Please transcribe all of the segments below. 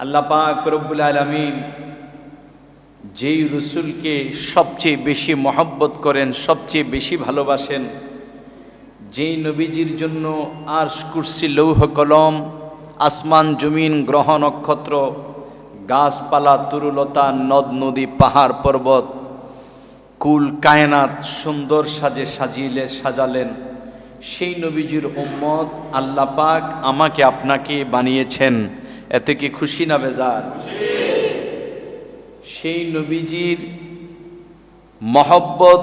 আল্লাহ পাক রব্বুল আলামিন যেই রসুলকে সবচেয়ে বেশি মহব্বত করেন, সবচেয়ে বেশি ভালোবাসেন, যেই নবীজির জন্য আরশ কুরসি লৌহ কলম, আসমান জমিন গ্রহ নক্ষত্র গাছপালা তরুলতা নদ নদী পাহাড় পর্বত কুল কায়নাত সুন্দর সাজে সাজালেন, সেই নবীজির উম্মত আল্লাহ পাক আমাকে আপনাকে বানিয়েছেন। এতে কি খুশি না বেজার? সেই নবীজির মহব্বত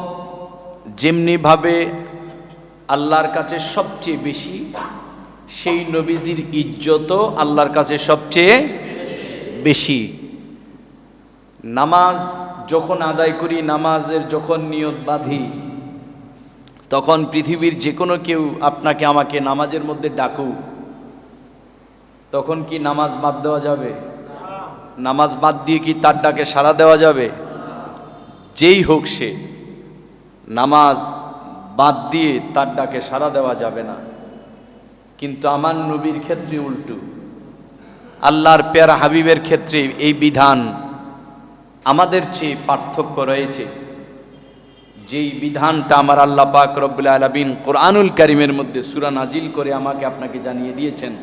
যেমনিভাবে আল্লাহর কাছে সবচেয়ে বেশি, সেই নবীজির ইজ্জতও আল্লাহর কাছে সবচেয়ে বেশি। নামাজ যখন আদায় করি, নামাজের যখন নিয়ত বাঁধি, তখন পৃথিবীর যে কোনো কেউ আপনাকে আমাকে নামাজের মধ্যে ডাকুক, তখন কি নামাজ বাদ দেওয়া যাবে? নামাজ বাদ দিয়ে কি তার ডাকে সাড়া দেওয়া যাবে? যেই হোক সে, নামাজ বাদ দিয়ে তার ডাকে সাড়া দেওয়া যাবে না। কিন্তু আমার নবীর ক্ষেত্রে উল্টো, আল্লাহর পেয়ারা হাবিবের ক্ষেত্রে এই বিধান আমাদের চেয়ে পার্থক্য রয়েছে। যেই বিধানটা আমার আল্লাহ পাক রব্বুল আলামিন কোরআনুল কারীমের মধ্যে সূরা নাজিল করে আমাকে আপনাকে জানিয়ে দিয়েছেন।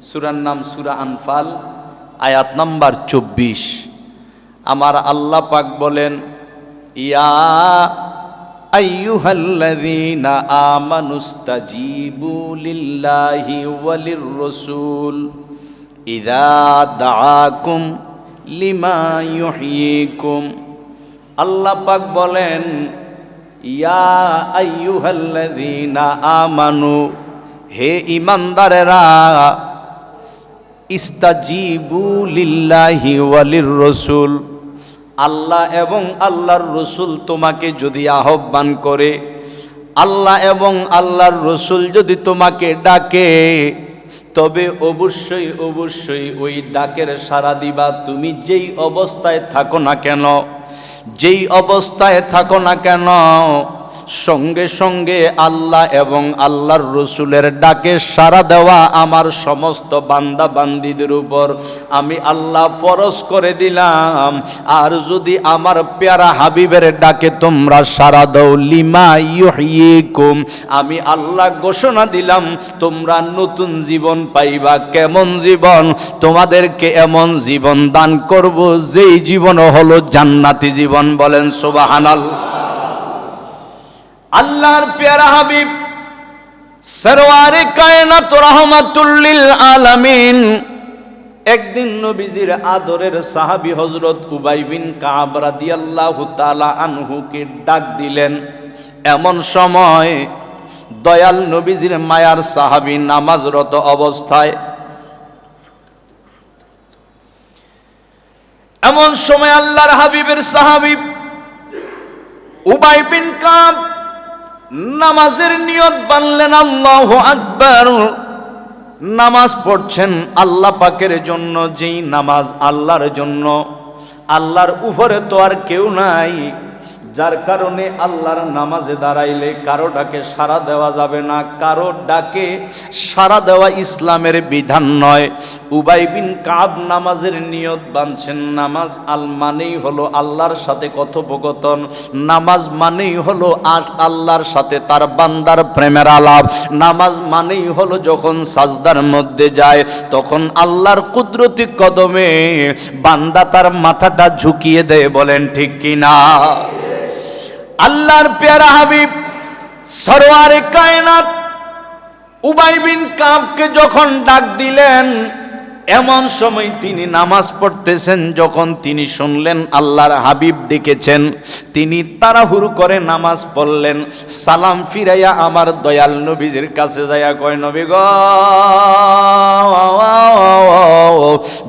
সূরার নাম সূরা আনফাল, আয়াত নাম্বার 24। আমার আল্লাহ পাক বলেন, ইয়া আইয়ুহাল্লাযীনা আমানুস্তাজীবু লিল্লাহি ওয়ালির রাসূল ইযা দাআকুম লিমা ইউহয়িকুম। আল্লাহ পাক বলেন, ইয়া আইয়ুহাল্লাযীনা আমানু, হে ঈমানদারেরা, ইস্তাজিবু লিল্লাহি ওয়ালির রাসূল, আল্লাহ এবং আল্লাহর রসুল তোমাকে যদি আহ্বান করে, আল্লাহ এবং আল্লাহর রসুল যদি তোমাকে ডাকে, তবে অবশ্যই অবশ্যই ওই ডাকের সাড়া দিবা। তুমি যেই অবস্থায় থাকো না কেন, যেই অবস্থায় থাকো না কেন, সঙ্গে সঙ্গে আল্লাহ এবং আল্লাহর রসুলের ডাকে সাড়া দেওয়া আমার সমস্ত বান্দা বান্দীদের উপর আমি আল্লাহ ফরজ করে দিলাম। আর যদি আমার প্যারা হাবিবের ডাকে তোমরা সাড়া দাও, লিমা ইউহয়িকুম, আমি আল্লাহ ঘোষণা দিলাম তোমরা নতুন জীবন পাইবা। কেমন জীবন? তোমাদেরকে এমন জীবন দান করব যেই জীবন হলো জান্নাতি জীবন। বলেন সুবহানাল্লাহ। আল্লাহর প্যারা হাবিব সরওয়ারে কায়নাত রাহমাতুল লিল আলামিন একদিন নবীজির আদরের সাহাবী হযরত উবাই বিন কাব রাদিয়াল্লাহু তাআলা আনহুকে ডাক দিলেন। এমন সময় দয়াল নবীজির মায়ার সাহাবী নামাজরত অবস্থায়, এমন সময় আল্লাহর হাবিবের সাহাবী উবাই বিন কাব নামাজের নিয়ত বানলেন। আল্লাহু আকবার। নামাজ পড়ছেন আল্লাহ পাকের জন্য, যেই নামাজ আল্লাহর জন্য, আল্লাহর উপরে তো আর কেউ নাই, যার কারণে আল্লাহর নামাজে দাঁড়াইলে কারো ডাকে সাড়া দেওয়া যাবে না। কারো ডাকে সাড়া দেওয়া ইসলামের বিধান নয়। উবাই বিন কাব নামাজের নিয়ত বাঁধছেন। নামাজ মানেই হলো আল্লাহর সাথে কথোপকথন, নামাজ মানেই হলো আল্লাহর সাথে তার বান্দার প্রেমের আলাপ, নামাজ মানেই হলো যখন সাজদার মধ্যে যায় তখন আল্লাহর কুদরতি কদমে বান্দা তার মাথাটা ঝুঁকিয়ে দেয়। বলেন ঠিক কিনা? আল্লাহর প্যারা হাবিব সরওয়ারে কায়নাত উবাই বিন কাবকে যখন ডাক দিলেন, এমন সময় তিনি নামাজ পড়তেছেন। যখন তিনি শুনলেন আল্লাহর হাবিব ডেকেছেন, তিনি তাড়াহুড়ো করে নামাজ পড়লেন। সালাম ফিরাইয়া আমার দয়াল নবীজির কাছে যাইয়া কয়, নবী গো,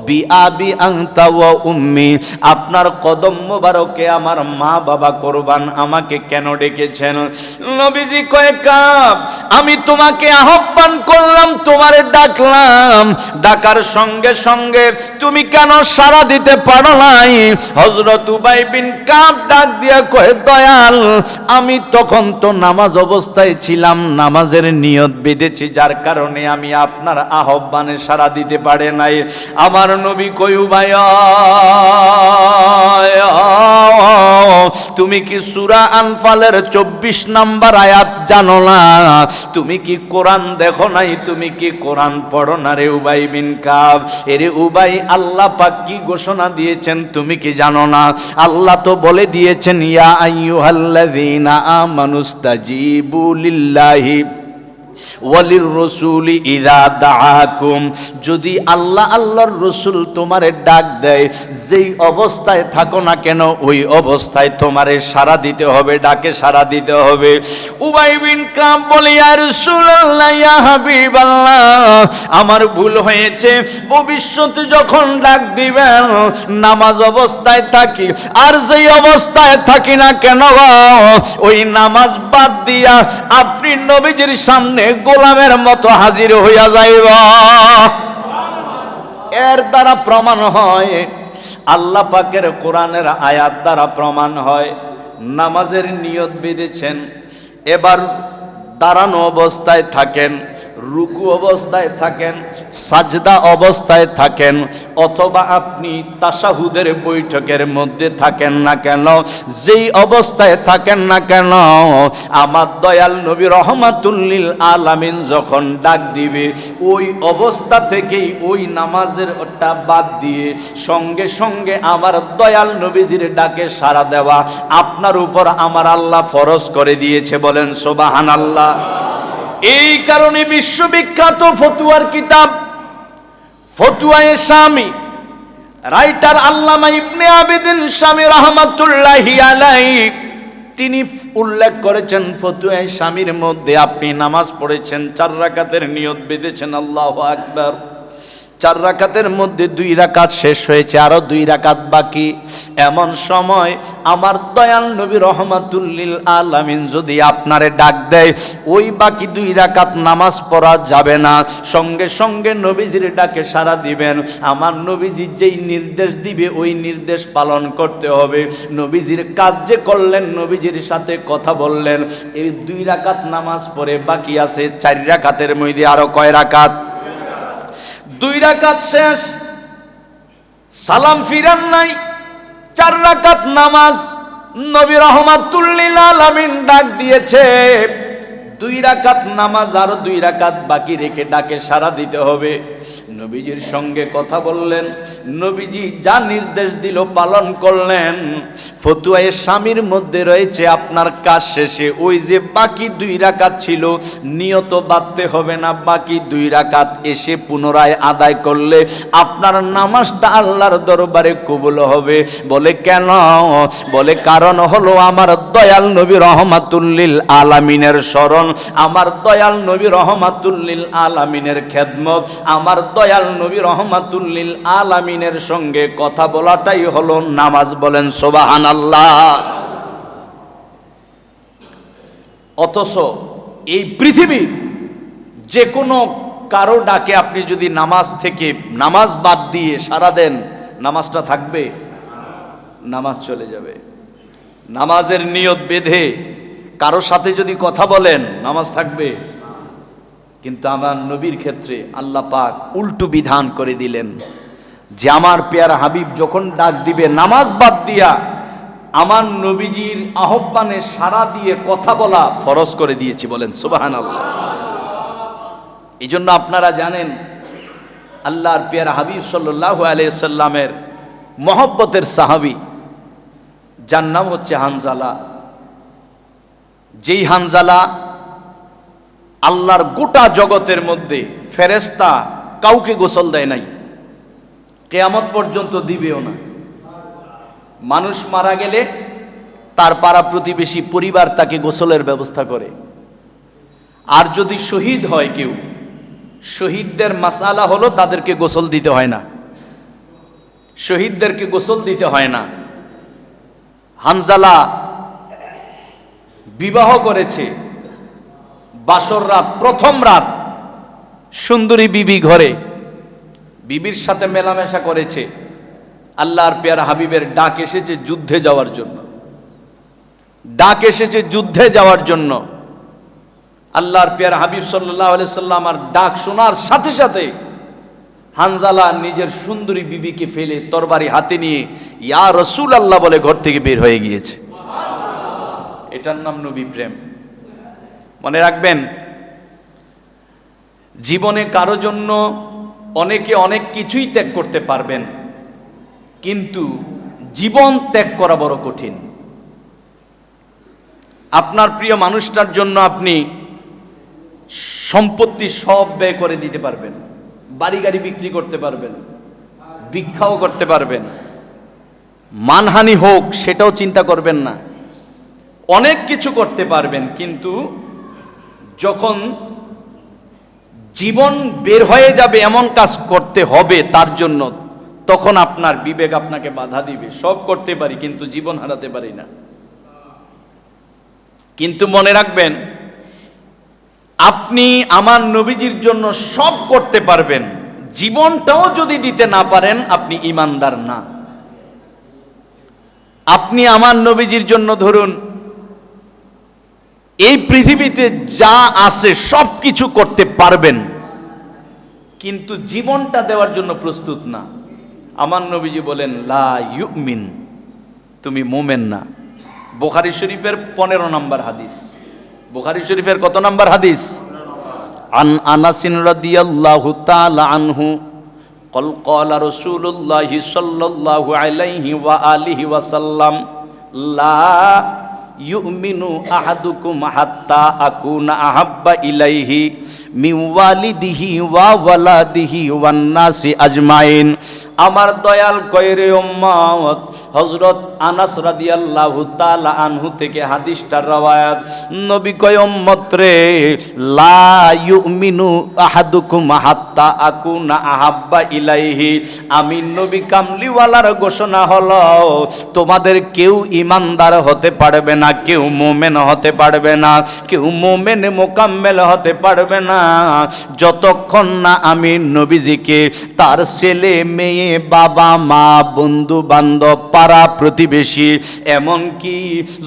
বিআবি আনতা ওয়া উম্মি, আপনার কদম মোবারকে আমার মা বাবা কোরবান, আমাকে কেন ডেকেছেন? নবীজি কয়, কাব, আমি তোমাকে আহ্বান করলাম, তোমারে ডাকলাম, ডাকার সঙ্গে সঙ্গে তুমি কেন সাড়া দিতে পারো নাই? হযরত উবাই বিন কাব ডাক দিয়া কয়, দয়াল, আমি তখন তো নামাজ অবস্থায় ছিলাম, নামাজের নিয়ত বেঁধেছি, যার কারণে আমি আপনার আহ্বানে সাড়া দিতে পারে নাই। আমার নবী কই উবাই, তুমি কি সূরা আনফালের 24 নাম্বার আয়াত জানো না? তুমি কি কোরআন দেখো নাই? তুমি কি কোরআন পড়ো না রে উবাই বিন কাব? এরে উবাই, আল্লাহ পাক কি ঘোষণা দিয়েছেন তুমি কি জানো না? আল্লাহ তো বলে দিয়েছেন, ইয়া আইয়ুহাল্লাযীনা আমানুস্তাজিবু লিল্লাহি ওয়ালির রাসূলি ইযা দাআকুম, যদি আল্লাহ আল্লাহর রাসূল তোমারে ডাক দেয়, যেই অবস্থায় থাকো না কেন ওই অবস্থায় তোমারে সাড়া দিতে হবে, ডাকে সাড়া দিতে হবে। উবাই বিন কাব বলে, ইয়া রাসূলুল্লাহ, ইয়া হাবিবাল্লাহ, আমার ভুল হয়েছে, ভবিষ্যতে যখন ডাক দিবেন নামাজ অবস্থায় থাকি, আর যেই অবস্থায় থাকি না কেন ওই নামাজ বাদ দিয়া আপনি নবীজির সামনে গোলামের মতো হাজির হইয়া যাইব। এর দ্বারা প্রমাণ হয়, আল্লাহ পাকের কোরআনের আয়াত দ্বারা প্রমাণ হয়, নামাজের নিয়ত বেঁধেছেন। এবার দাঁড়ানো অবস্থায় থাকেন, রুকু অবস্থায় থাকেন, সাজদা অবস্থায় থাকেন, অথবা আপনি তাশাহুদের বৈঠকের মধ্যে থাকেন না কেন, যেই অবস্থায় থাকেন না কেন, আমার দয়াল নবী রহমাতুল লিল আলামিন যখন ডাক দিবে ওই অবস্থা থেকেই ওই নামাজের ওটা বাদ দিয়ে সঙ্গে সঙ্গে আমার দয়াল নবীজির ডাকে সাড়া দেওয়া আপনার উপর আমার আল্লাহ ফরজ করে দিয়েছে। বলেন সুবহানাল্লাহ। এই কারণে বিশ্ববিখ্যাত ফতুয়ার কিতাব ফতুয়ায়ে শামী, রাইটার আল্লামা ইবনে আবিদিন শামী রাহমাতুল্লাহি আলাইহি, তিনি উল্লেখ করেছেন ফতুয়ায়ে শামীর মধ্যে, আপনি নামাজ পড়েছেন, 4 রাকাতের নিয়ত বেঁধেছেন, আল্লাহু আকবার, 4 রাকাতের মধ্যে 2 রাকাত শেষ হয়েছে, আরো 2 রাকাত বাকি। এমন সময় আমার দয়াল নবী রহমাতুল লিল আলামিন যদি আপনারে ডাক দেয়, ওই বাকি 2 রাকাত নামাজ পড়া যাবে না, সঙ্গে সঙ্গে নবীজির ডাকে সাড়া দিবেন। আমার নবীজি যেই নির্দেশ দিবে ওই নির্দেশ পালন করতে হবে। নবীজির কাজ যে করলেন, নবীজির সাথে কথা বললেন, এই 2 রাকাত নামাজ পড়ে বাকি আছে 4 রাকাতের মধ্যে আরো কয় রাকাত? 2 রাকাত শেষ, সালাম ফিরান নাই, 4 রাকাত নামাজ নবী রহমাতুল লিল আলামিন ডাক দিয়েছে। 2 রাকাত নামাজ আর 2 রাকাত বাকি রেখে ডাকে সাড়া দিতে হবে। নবীজির সঙ্গে কথা বললেন, নবীজি যা নির্দেশ দিল পালন করলেন। ফতুয়ায়ে শামীর মধ্যে রয়েছে, আপনার কাজ শেষে ওই যে বাকি 2 রাকাত ছিল নিয়ত বাঁধতে হবে না, বাকি 2 রাকাত এসে পুনরায় আদায় করলে আপনার নামাজটা আল্লাহর দরবারে কবুল হবে। বলে কেন? বলে কারণ হলো আমার দয়াল নবী রহমাতুল লিল আলামিনের শরণ, আমার দয়াল নবী রহমাতুল লিল আলামিনের খেদমত, আমার দয়াল নবী রহমাতুল লিল আলামিনের সঙ্গে কথা বলাটাই হলো নামাজ। বলেন সুবহানাল্লাহ। অথচ এই পৃথিবীর যে কোনো কারো ডাকে আপনি যদি নামাজ থেকে নামাজ বাদ দিয়ে সারা দেন, নামাজটা থাকবে? নামাজ চলে যাবে। নামাজের নিয়ত বেঁধে কারো সাথে যদি কথা বলেন, নামাজ থাকবে? কিন্তু আমার নবীর ক্ষেত্রে আল্লাহ পাক উল্টো বিধান করে দিলেন যে আমার পেয়ারা হাবিব যখন ডাক দিবে নামাজ বাদ দিয়া আমার নবীজির আহ্বানে সাড়া দিয়ে কথা বলা ফরজ করে দিয়েছি। বলেন সুবহানাল্লাহ। এই জন্য আপনারা জানেন আল্লাহর পেয়ারা হাবিব সাল্লাল্লাহু আলাইহি সাল্লামের মহব্বতের সাহাবী যার নাম হচ্ছে হানজালা। যেই হানজালা আল্লাহর গোটা জগতের মধ্যে ফেরেশতা কাউকে গোসল দেয় নাই, কিয়ামত পর্যন্ত দিবেও না। মানুষ মারা গেলে তার পাড়া প্রতিবেশী পরিবার তাকে গোসলের ব্যবস্থা করে। আর যদি শহীদ হয় কেউ, শহীদদের মাসালা হলো তাদেরকে গোসল দিতে হয় না, শহীদদেরকে গোসল দিতে হয় না। হানজালা বিবাহ করেছে, বাসর রাত, প্রথম রাত সুন্দরী বিবি ঘরে, বিবির সাথে মেলামেশা করেছে। আল্লাহর পেয়ারা হাবিবের ডাক এসেছে যুদ্ধে যাওয়ার জন্য, ডাক এসেছে যুদ্ধে যাওয়ার জন্য। আল্লাহর পেয়ারা হাবিব সাল্লাল্লাহু আলাইহি সাল্লাম আর ডাক শোনার সাথে সাথে হানজালা নিজের সুন্দরী বিবিকে ফেলে তরবারি হাতে নিয়ে ইয়া রাসূলুল্লাহ বলে ঘর থেকে বের হয়ে গিয়েছে। এটার নাম নবী প্রেম। মনে রাখবেন, জীবনে কারো জন্য অনেকে অনেক কিছুই ত্যাগ করতে পারবেন, কিন্তু জীবন ত্যাগ করা বড় কঠিন। আপনার প্রিয় মানুষটার জন্য আপনি সম্পত্তি সব ব্যয় করে দিতে পারবেন, বাড়ি গাড়ি বিক্রি করতে পারবেন, ভিক্ষাও করতে পারবেন, মানহানি হোক সেটাও চিন্তা করবেন না, অনেক কিছু করতে পারবেন, কিন্তু যখন জীবন বের হয়ে যাবে এমন কাজ করতে হবে তার জন্য, তখন আপনার বিবেক আপনাকে বাধা দিবে। সব করতে পারি কিন্তু জীবন হারাতে পারি না। কিন্তু মনে রাখবেন, আপনি আমার নবীজির জন্য সব করতে পারবেন, জীবনটাও যদি দিতে না পারেন আপনি ঈমানদার না। আপনি আমার নবীজির জন্য ধরুন এই পৃথিবীতে যা আছে সব কিছু করতে পারবেন, কিন্তু জীবনটা দেওয়ার জন্য প্রস্তুত না। আমার নবীজি বলেন লা ইউমিন, তুমি মোমেন না। বুখারী শরীফের 15 নম্বর হাদিস। বুখারী শরীফের কত নম্বর হাদিস? আন আনাসিন রাদিয়াল্লাহু তাআলা আনহু قال قال رسول الله صلى الله عليه وآله وسلم لا يؤمن أحدكم حتى أكون أحب إليه من والده وولده والناس أجمعين। আমার দয়াল কয়রে উম্মত, হযরত আনাস রাদিয়াল্লাহু তাআলা আনহু থেকে হাদিসটার রওয়ায়াত। নবী কয় উম্মত রে, লা ইউমিনু আহাদুকুম হাত্তা আকুনা আহাব্বা ইলাইহি। আমি নবী কামলিওয়ালার ঘোষণা হলো, তোমাদের কেউ ঈমানদার হতে পারবে না, কেউ মুমিন হতে পারবে না, কেউ মুমিন মুকাম্মেল হতে পারবে না যতক্ষণ না আমি নবীজিকে তার ছেলে মেয়ে, বাবা মা, বন্ধু বান্ধব, পাড়া প্রতিবেশী, এমনকি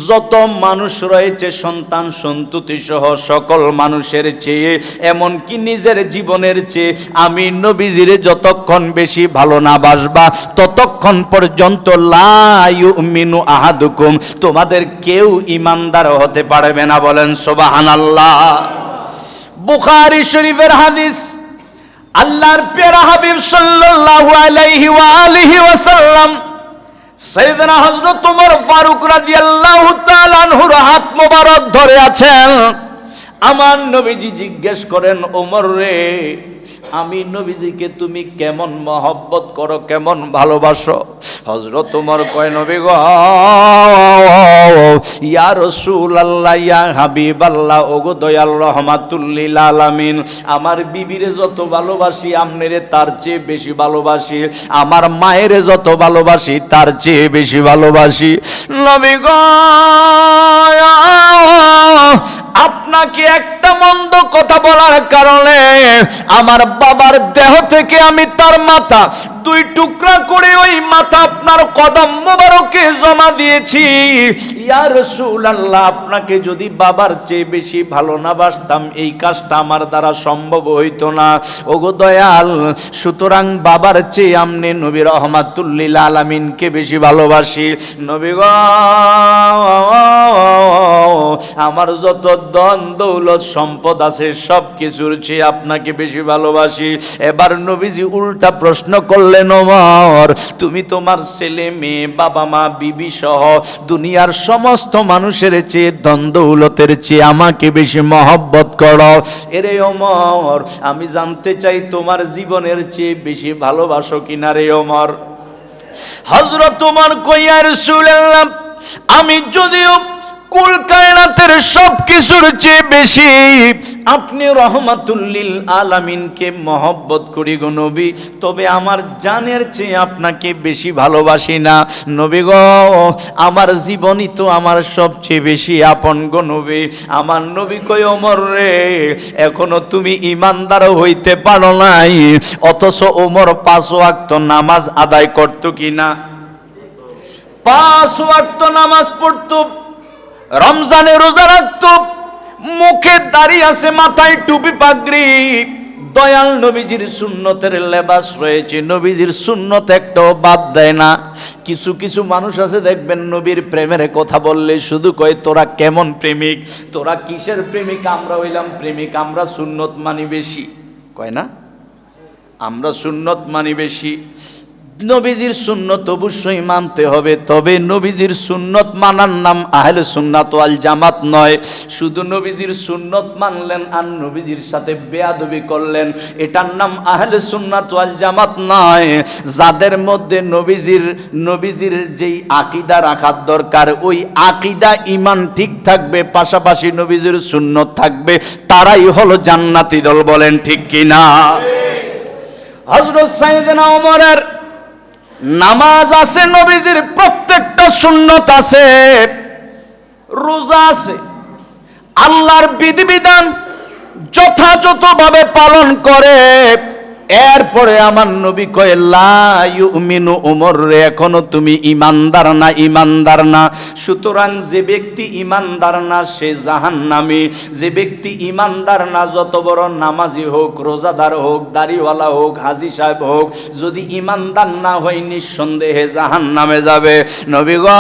যত মানুষ রয়েছে সন্তান সন্ততি সহ সকল মানুষের চেয়ে, এমনকি নিজের জীবনের চেয়ে আমি নবীজির যতক্ষণ বেশি ভালো না বাসবা ততক্ষণ পর্যন্ত লা ইউমিনু আহাদুকুম, তোমাদের কেউ ঈমানদার হতে পারবে না। বলেন সুবহানাল্লাহ। বুখারী শরীফের হাদিস। আল্লাহর প্যারা হাবিব সাল্লাল্লাহু আলাইহি ওয়া আলিহি ওয়াসাল্লাম সাইয়েদনা হযরত ওমর ফারুক রাদিয়াল্লাহু তাআলা আনহুর হাত মোবারক ধরে আছেন। আমার নবীজি জিজ্ঞেস করেন, ওমর রে, আমি নবীজিকে তুমি কেমন মহব্বত করো, কেমন ভালোবাসো? হযরত ওমর কয়, নবী গো, ইয়া রাসূলুল্লাহ, ইয়া হাবিবাল্লাহ, ওগো দয়াল রাহমাতুল লিল আলামিন, আমার বিবিরে যত ভালোবাসি আমনেরে তার চেয়ে বেশি ভালোবাসি, আমার মায়েরে যত ভালোবাসি তার চেয়ে বেশি ভালোবাসি। নবী গো, আপনাকে একটা মন্দ কথা বলার কারণে আমার বাবার দেহ থেকে আমি তার মাথা 2 টুকরা করে ওই মাথা আপনার কদম মোবারকে জমা দিয়েছি। ইয়া রাসূলুল্লাহ, আপনাকে যদি বাবার চেয়ে বেশি ভালো না বাসতাম এই কাজটা আমার দ্বারা সম্ভব হইতো না। ওগো দয়াল, সুতরাং বাবার চেয়ে আমনে নবী রাহমাতুল লিল আলামিনকে বেশি ভালোবাসি। নবী গো, আমার যত ধন দৌলত সম্পদ আছে সব কিছুর চেয়ে আপনাকে বেশি ভালোবাসি। এবার নবীজি উল্টা প্রশ্ন করলেন, ওমর, তুমি তোমার ছেলে মেয়ে, বাবা মা, বিবি সহ দুনিয়ার সমস্ত মানুষের চেয়ে ধন দৌলতের চেয়ে আমাকে বেশি মহব্বত করো। এরে ওমর, আমি জানতে চাই তোমার জীবনের চেয়ে বেশি ভালোবাসো কিনা রে ওমর? হযরত ওমর কয়, ইয়া রাসূলুল্লাহ, আমি যদিও কুল কায়নাতের সব কিছুর চেয়ে বেশি আপনি রহমাতুল লিল আলামিনকে মহব্বত করি গো নবী, তবে আমার জানের চেয়ে আপনাকে বেশি ভালোবাসি না। নবী গো, আমার জীবনই তো আমার সবচেয়ে বেশি আপন গো নবী। আমার নবী কয়, ওমর রে, এখনো তুমি ঈমানদার হইতে পারো নাই, অথচ ওমর 5 ওয়াক্ত নামাজ আদায় করতো কিনা? 5 ওয়াক্ত নামাজ পড়তো, রমজানে রোজা রাখতো, মুখে দাড়ি আছে, মাথায় টুপি পাগড়ি, দয়াল নবীজির সুন্নতের লেবাস রয়েছে, নবীজির সুন্নত একটাও বাদ দেয় না। কিছু কিছু মানুষ আছে দেখবেন নবীর প্রেমের কথা বললে শুধু কয় তোরা কেমন প্রেমিক, তোরা কিসের প্রেমিক, আমরা হইলাম প্রেমিক, আমরা সুন্নত মানি বেশি, কয় না আমরা সুন্নত মানি বেশি। নবীজির সুন্নত অবশ্যই মানতে হবে, তবে নবীজির সুন্নত মানার নাম আহলে সুন্নাত ওয়াল জামাত নয়। শুধু নবীজির সুন্নত মানলেন আর নবীজির সাথে বেয়াদবি করলেন, এটার নাম আহলে সুন্নাত ওয়াল জামাত নয়। যাদের মধ্যে নবীজির যেই আকীদা রাখার দরকার, ওই আকীদা ঈমান ঠিক থাকবে, পাশাপাশি নবীজির সুন্নত থাকবে, তারাই হলো জান্নাতি দল। বলেন ঠিক কিনা? হযরত সাইয়েদনা ওমরের নামাজ আছে, নবীজির প্রত্যেকটা সুন্নত আছে, রোজা আছে, আল্লাহর বিধিবিধান যথাযথভাবে পালন করে। এরপরে আমার নবী কয় লা ইউমিনু ওমর রে, এখনো তুমি ইমানদার না, ইমানদার না। সুতরাং যে ব্যক্তি ইমানদার না সে জাহান্নামী। যে ব্যক্তি ইমানদার না, যত বড় নামাজি হোক, রোজাদার হোক, দাড়িওয়ালা হোক, হাজী সাহেব হোক, যদি ইমানদার না হয় নিঃসন্দেহে জাহান্নামে যাবে। নবী গো,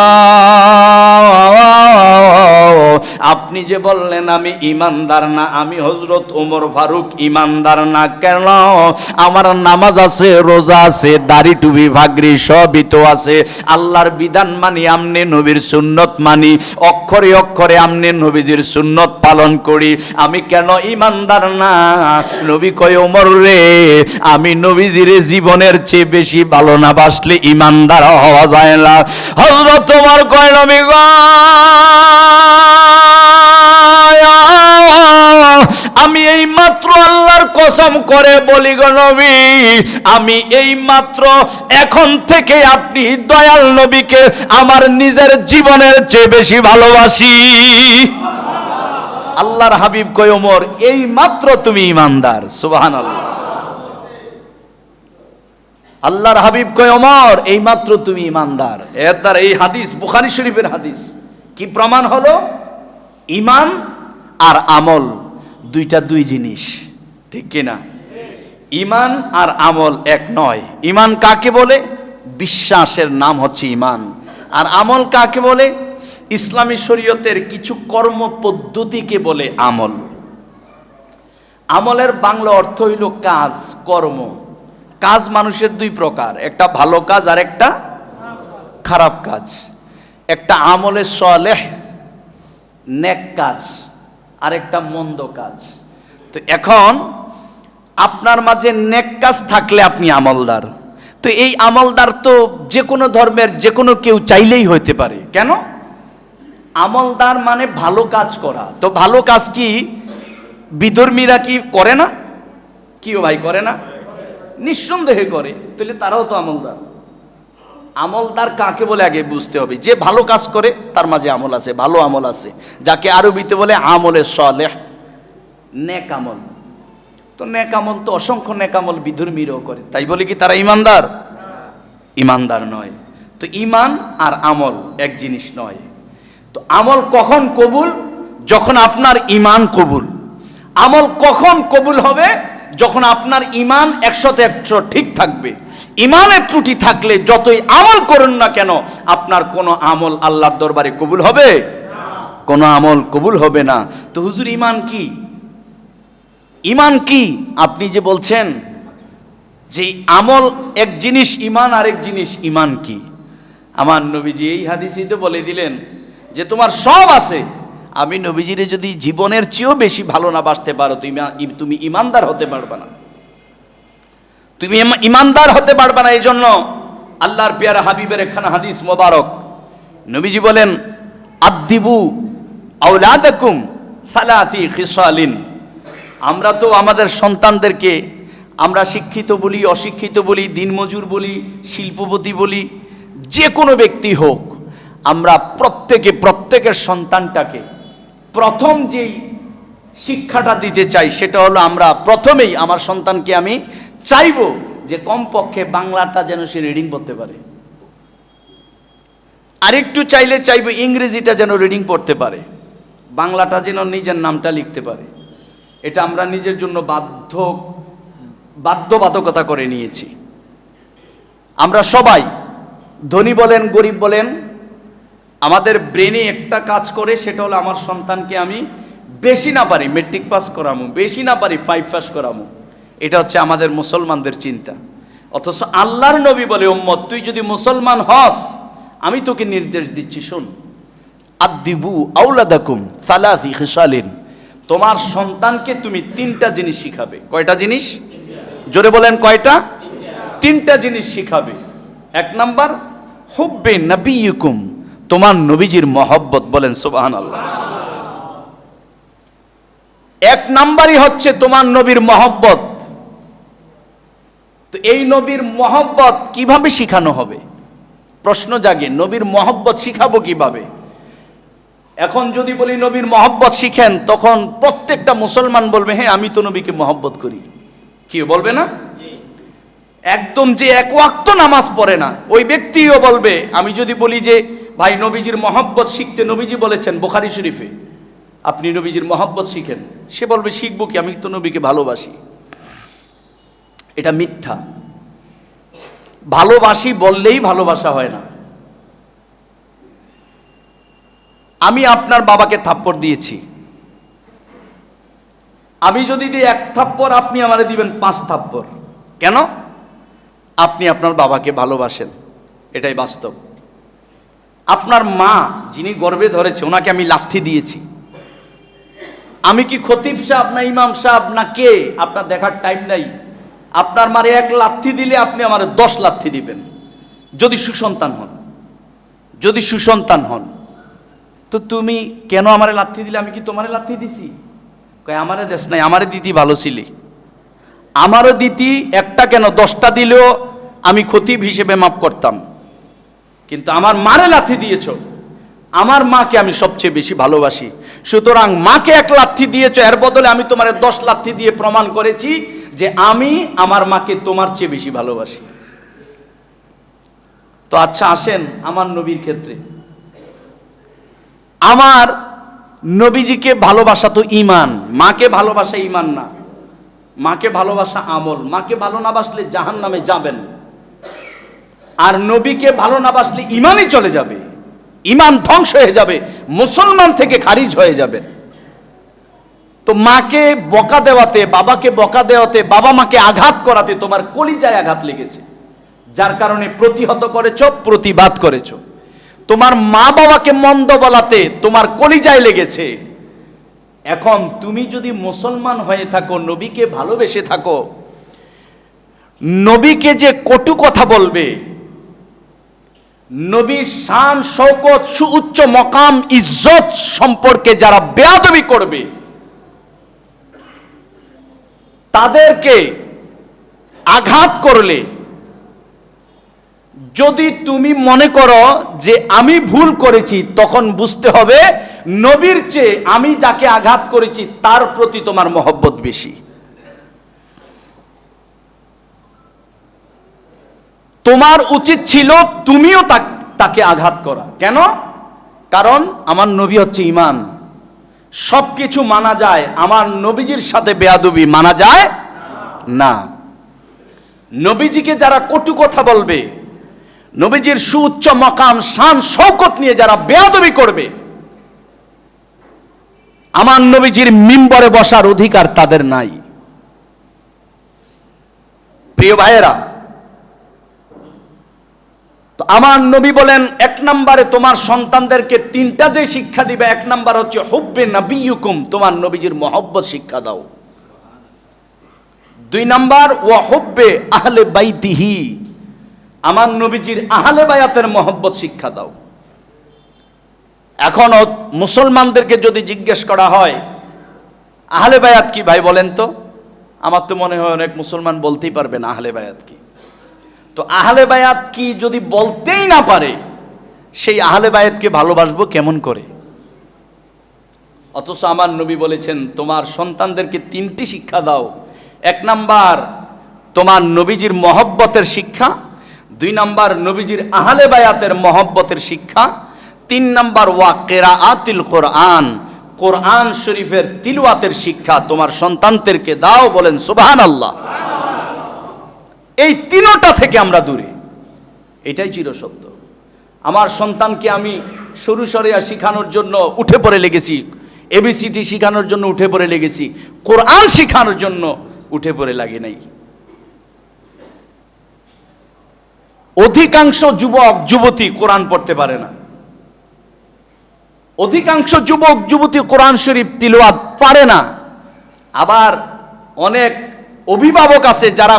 আপনি যে বললেন আমি ইমানদার না, আমি হযরত ওমর ফারুক ইমানদার না। কেন? আমার নামাজ আছে, রোজা আছে, দাড়ি টুপি ভাগরি সবই তো আছে, আল্লাহর বিধান মানি, আমনে নবীর সুন্নত মানি, অক্ষরে অক্ষরে আমনে নবীজির সুন্নত পালন করি, আমি কেন ইমানদার না? নবী কয় ওমর রে, আমি নবীজির জীবনের চেয়ে বেশি ভালো না বাসলে ইমানদার হওয়া যায় না। হযরত ওমর কয় নবী গো, আমি এই মাত্র আল্লাহর কসম করে বলি গো নবী, আমি এই মাত্র এখন থেকে আপনি দয়াল নবীকে আমার নিজের জীবনের চেয়ে বেশি ভালোবাসি। আল্লাহর হাবিব কয় ওমর, এই মাত্র তুমি ইমানদার। সুবহানাল্লাহ। আল্লাহর হাবিব কয় ওমর, এই মাত্র তুমি ইমানদার। এর দ্বারা এই হাদিস বুখারী শরীফের হাদিস কি প্রমাণ হলো? ঈমান আর আমল দুইটা দুই জিনিস, ঠিক কিনা? ঈমান আর আমল এক নয়। ঈমান কাকে বলে? বিশ্বাসের নাম হচ্ছে ঈমান। আর আমল কাকে বলে? ইসলামী শরীয়তের কিছু কর্ম পদ্ধতিকে বলে আমল। আমলের বাংলা অর্থ হইল কাজ, কর্ম। কাজ মানুষের দুই প্রকার, একটা ভালো কাজ আর একটা খারাপ কাজ। একটা আমলে সালেহ, নেক কাজ, আর একটা মন্দ কাজ। তো এখন আপনার মাঝে নেক কাজ থাকলে আপনি আমলদার। তো এই আমলদার তো যে কোনো ধর্মের যে কোনো কেউ চাইলেই হইতে পারে। কেন? আমলদার মানে ভালো কাজ করা। তো ভালো কাজ কি বিধর্মীরা কি করে না? কি ও ভাই, করে না? নিঃসন্দেহে করে। তাহলে তারাও তো আমলদার। আমলদার কাকে বলে আগে বুঝতে হবে। যে ভালো কাজ করে তার মাঝে আমল আছে, ভালো আমল আছে, যাকে আরবিতে বলে আমলে সালেহ, নেক আমল। তো নেক আমল তো অসংখ্য নেক আমল বিধর্মীরাও করে, তাই বলে কি তারা ইমানদার? ইমানদার নয়। তো ঈমান আর আমল এক জিনিস নয়। তো আমল কখন কবুল? যখন আপনার ঈমান কবুল। আমল কখন কবুল হবে? যখন আপনার ঈমান 100% ঠিক থাকবে। ঈমানের ত্রুটি থাকলে যতই আমল করুন না কেন, আপনার কোনো আমল আল্লাহর দরবারে কবুল হবে? কোনো আমল কবুল হবে না। তো হুজুর ঈমান কি? ঈমান কি? আপনি যে বলছেন যে আমল এক জিনিস, ঈমান আরেক জিনিস, ঈমান কি? আমার নবীজি এই হাদিসই তো বলে দিলেন যে তোমার সব আছে, আমি নবীজিরে যদি জীবনের চেয়েও বেশি ভালো না বাসতে পারো, তুমি ইমানদার হতে পারবে না। তুমি ইমানদার হতে পারবে না। এই জন্য আল্লাহর পেয়ারা হাবিবের একখানা হাদিস মোবারক, নবীজি বলেন আদ্দিবু আওলাদাকুম সালাসি খিসালিন। আমরা তো আমাদের সন্তানদেরকে আমরা শিক্ষিত বলি, অশিক্ষিত বলি, দিনমজুর বলি, শিল্পপতি বলি, যে কোনো ব্যক্তি হোক, আমরা প্রত্যেকের সন্তানটাকে প্রথম যেই শিক্ষাটা দিতে চাই সেটা হলো, আমরা প্রথমেই আমার সন্তানকে আমি চাইবো যে কমপক্ষে বাংলাটা যেন সে রিডিং পড়তে পারে, আরেকটু চাইবো ইংরেজিটা যেন রিডিং পড়তে পারে, বাংলাটা যেন নিজের নামটা লিখতে পারে। এটা আমরা নিজের জন্য বাধ্যবাধকতা করে নিয়েছি। আমরা সবাই, ধনী বলেন গরিব বলেন, আমাদের ব্রেনে একটা কাজ করে, সেটা হলো আমার সন্তানকে আমি বেশি না পারি মেট্রিক পাস করামু, বেশি না পারি 5 পাস করামু। এটা হচ্ছে আমাদের মুসলমানদের চিন্তা। অথচ আল্লাহর নবী বলে, উম্মত তুই যদি মুসলমান হস, আমি তোকে নির্দেশ দিচ্ছি, শোন, আদিবু আওলাদাকুম সালাসি খিসালিন, তোমার সন্তানকে তুমি 3টা জিনিস শিখাবে। কয়টা জিনিস? জোরে বলেন, কয়টা? 3টা জিনিস শিখাবে। 1 নাম্বার হুব্বে নবিয়ুকুম, তোমার নবীজির মহব্বত। বলেন সুবহানাল্লাহ। 1 নাম্বারই হচ্ছে তোমার নবীর মহব্বত। তো এই নবীর মহব্বত কিভাবে শিখানো হবে? প্রশ্ন জাগে, নবীর মহব্বত শিখাবো কিভাবে? এখন যদি বলি নবীর মহব্বত শিখেন, তখন প্রত্যেকটা মুসলমান বলবে, হ্যাঁ আমি তো নবীকে মহব্বত করি। কি বলবে না? একদম যে 1 ওয়াক্ত নামাজ পড়ে না, ওই ব্যক্তিও বলবে। আমি যদি বলি যে ভাই নবীজির মহব্বত শিখতে, নবীজি বলেছেন বুখারী শরীফে, আপনি নবীজির মহব্বত শিখেন, সে বলবে শিখবো কি, আমি তো নবীকে ভালোবাসি। এটা মিথ্যা। ভালোবাসি বললেই ভালোবাসা হয় না। আমি আপনার বাবাকে থাপ্পড় দিয়েছি, আমি যদি দিই 1 থাপ্পড়, আপনি আমারে দিবেন 5 থাপ্পড়। কেন? আপনি আপনার বাবাকে ভালোবাসেন, এটাই বাস্তব। আপনার মা যিনি গর্ভে ধরেছে, ওনাকে আমি লাথি দিয়েছি। আমি কি খতিব সাহেব না ইমাম সাহেব না কে, আপনার দেখার টাইম নাই। আপনার মারে 1 লাথি দিলে আপনি আমারে 10 লাথি দিবেন, যদি সুসন্তান হন। যদি সুসন্তান হন, তো তুমি কেন আমারে লাথি দিলে? আমি কি তোমারে লাথি দিছি? কয় আমারে দেশ নাই, আমারে দিতি ভালো ছিলি। আমারও দিতি, একটা কেন 10টা দিলেও আমি খতিব হিসেবে মাফ করতাম। কিন্তু আমার মারে লাথি দিয়েছ, আমার মাকে আমি সবচেয়ে বেশি ভালোবাসি, সুতরাং মাকে 1 লাথি দিয়েছ, এর বদলে আমি তোমারে 10 লাথি দিয়ে প্রমাণ করেছি যে আমি আমার মাকে তোমার চেয়ে বেশি ভালোবাসি। তো আচ্ছা আসেন আমার নবীর ক্ষেত্রে। আমার নবীজিকে ভালোবাসা তো ঈমান, মাকে ভালোবাসা ঈমান না, মাকে ভালোবাসা আমল। মাকে ভালো না বাসলে জাহান্নামে যাবেন, আর নবীকে ভালো না বাসলে ঈমানই চলে যাবে, ঈমান ধ্বংস হয়ে যাবে, মুসলমান থেকে খারিজ হয়ে যাবে। তো মাকে বকা দেওয়াতে, বাবাকে বকা দেওয়াতে, বাবা মাকে আঘাত করাতে তোমার কলিজায় আঘাত লেগেছে, যার কারণে প্রতিহত করেছো, প্রতিবাদ করেছো। তোমার মা বাবাকে মন্দ বলাতে তোমার কলিজায় লেগেছে। এখন তুমি যদি মুসলমান হয়ে থাকো, নবীকে ভালোবেসে থাকো, নবীকে যে কটু কথা বলবে, নবীর শান শৌকত সুউচ্চ মকাম ইজ্জত সম্পর্কে যারা বেয়াদবি করবে, তাদেরকে আঘাত করলে, যদি তুমি মনে করো যে আমি ভুল করেছি, তখন বুঝতে হবে নবীর চেয়ে আমি যাকে আঘাত করেছি তার প্রতি তোমার মহব্বত বেশি। তোমার উচিত ছিল তুমিও তাকে আঘাত করা। কেন? কারণ আমার নবী হচ্ছে ঈমান। সবকিছু মানা যায়, আমার নবীজির সাথে বেয়াদবি মানা যায় না। নবীজিকে যারা কটু কথা বলবে, নবীজির সুউচ্চ মাকাম শান শৌকত নিয়ে যারা বেয়াদবি করবে, আমার নবীজির মিম্বরে বসার অধিকার তাদের নাই। প্রিয় ভাইয়েরা, তো আমার নবী বলেন 1 নম্বরে তোমার সন্তানদেরকে 3টা যে শিক্ষা দিবে, 1 নম্বর হচ্ছে হুব্বে নবিয়ুকুম, তোমার নবীজির মহব্বত শিক্ষা দাও। 2 নম্বর ওয়া হুব্বে আহলে বাইতিহি, আমার নবীজির আহলে বায়াতের মহব্বত শিক্ষা দাও। এখন মুসলমানদেরকে যদি জিজ্ঞেস করা হয় আহলে বায়াত কি, ভাই বলেন তো, আমার তো মনে হয় অনেক মুসলমান বলতেই পারবে না আহলে বায়াত কি। তো আহলে বায়াত কি যদি বলতেই না পারে, সেই আহলে বায়াতকে ভালোবাসবো কেমন করে? অথচ আমার নবী বলেছেন তোমার সন্তানদেরকে 3টি শিক্ষা দাও। 1 নাম্বার তোমার নবীজির মহব্বতের শিক্ষা, 2 নাম্বার নবীজির আহলে বায়াতের মহব্বতের শিক্ষা, 3 নাম্বার ওয়া কিরাআতিল কোরআন, কোরআন শরীফের তিলাওয়াতের শিক্ষা তোমার সন্তানদেরকে দাও। বলেন সুবহানাল্লাহ। এই তিনটা থেকে আমরা দূরে, এটাই চিরসত্য। আমার সন্তানকে আমি সরু সরিয়া শিখানোর জন্য উঠে পড়ে লেগেছি, এবিসিডি শিখানোর জন্য উঠে পড়ে লেগেছি, কোরআন শিখানোর জন্য উঠে পড়ে লাগে নাই। অধিকাংশ যুবক যুবতী কোরআন পড়তে পারে না, অধিকাংশ যুবক যুবতী কোরআন শরীফ তিলাওয়াত পারে না। আবার অনেক অভিভাবক আছে যারা